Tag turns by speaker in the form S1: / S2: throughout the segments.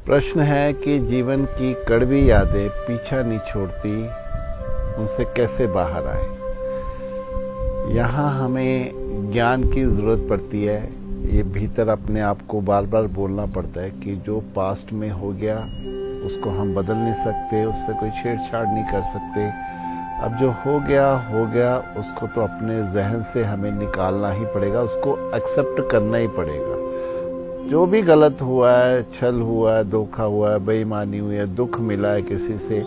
S1: प्रश्न है कि जीवन की कड़वी यादें पीछा नहीं छोड़ती, उनसे कैसे बाहर आए। यहाँ हमें ज्ञान की ज़रूरत पड़ती है। ये भीतर अपने आप को बार बार बोलना पड़ता है कि जो पास्ट में हो गया उसको हम बदल नहीं सकते, उससे कोई छेड़छाड़ नहीं कर सकते। अब जो हो गया उसको तो अपने जहन से हमें निकालना ही पड़ेगा, उसको एक्सेप्ट करना ही पड़ेगा। जो भी गलत हुआ है, छल हुआ है, धोखा हुआ है, बेईमानी हुई है, दुख मिला है किसी से,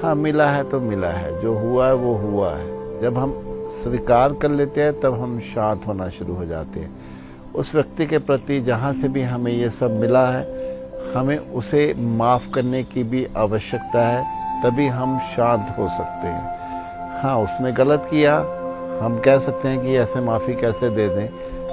S1: हाँ मिला है तो मिला है, जो हुआ है वो हुआ है। जब हम स्वीकार कर लेते हैं तब हम शांत होना शुरू हो जाते हैं। उस व्यक्ति के प्रति जहाँ से भी हमें ये सब मिला है, हमें उसे माफ़ करने की भी आवश्यकता है, तभी हम शांत हो सकते हैं। हाँ, उसने गलत किया, हम कह सकते हैं कि ऐसे माफ़ी कैसे दे दें,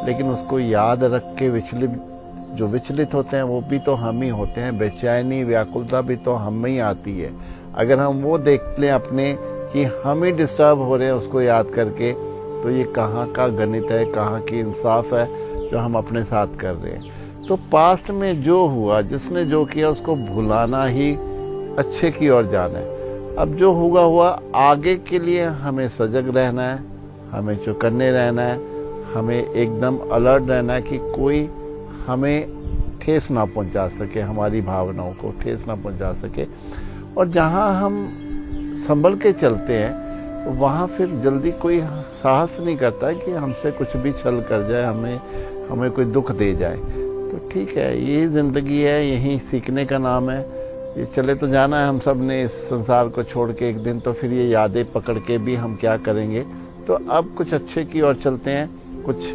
S1: लेकिन उसको याद रख के विचलित होते हैं वो भी तो हम ही होते हैं। बेचैनी व्याकुलता भी तो हम ही आती है। अगर हम वो देख लें अपने कि हम ही डिस्टर्ब हो रहे हैं उसको याद करके, तो ये कहाँ का गणित है, कहाँ की इंसाफ है जो हम अपने साथ कर रहे हैं। तो पास्ट में जो हुआ, जिसने जो किया, उसको भुलाना ही अच्छे की ओर जाना है। अब जो हुआ आगे के लिए हमें सजग रहना है, हमें चौकन्ने रहना है, हमें एकदम अलर्ट रहना है कि कोई हमें ठेस ना पहुंचा सके, हमारी भावनाओं को ठेस ना पहुंचा सके। और जहां हम संभल के चलते हैं वहां फिर जल्दी कोई साहस नहीं करता है कि हमसे कुछ भी छल कर जाए, हमें कोई दुख दे जाए। तो ठीक है, ये ज़िंदगी है, यही सीखने का नाम है। ये चले तो जाना है हम सब ने इस संसार को छोड़ के एक दिन, तो फिर ये यादें पकड़ के भी हम क्या करेंगे। तो अब कुछ अच्छे की ओर चलते हैं, कुछ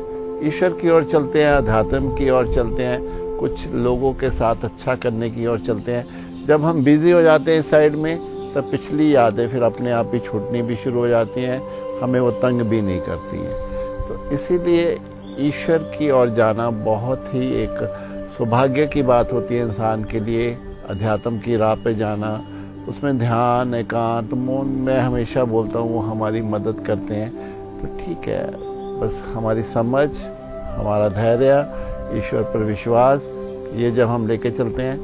S1: ईश्वर की ओर चलते हैं, अध्यात्म की ओर चलते हैं, कुछ लोगों के साथ अच्छा करने की ओर चलते हैं। जब हम बिज़ी हो जाते हैं इस साइड में, तब पिछली यादें फिर अपने आप ही छूटनी भी शुरू हो जाती हैं, हमें वो तंग भी नहीं करती हैं। तो इसीलिए ईश्वर की ओर जाना बहुत ही एक सौभाग्य की बात होती है इंसान के लिए। अध्यात्म की राह पे जाना, उसमें ध्यान, एकांत, मौन, मैं हमेशा बोलता हूँ वो हमारी मदद करते हैं। तो ठीक है, बस हमारी समझ, हमारा धैर्य, ईश्वर पर विश्वास, ये जब हम लेके चलते हैं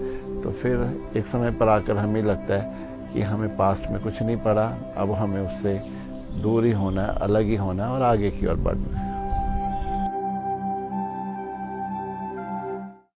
S1: तो फिर एक समय पर आकर हमें लगता है कि हमें पास्ट में कुछ नहीं पड़ा, अब हमें उससे दूर ही होना है, अलग ही होना है और आगे की ओर बढ़ना है।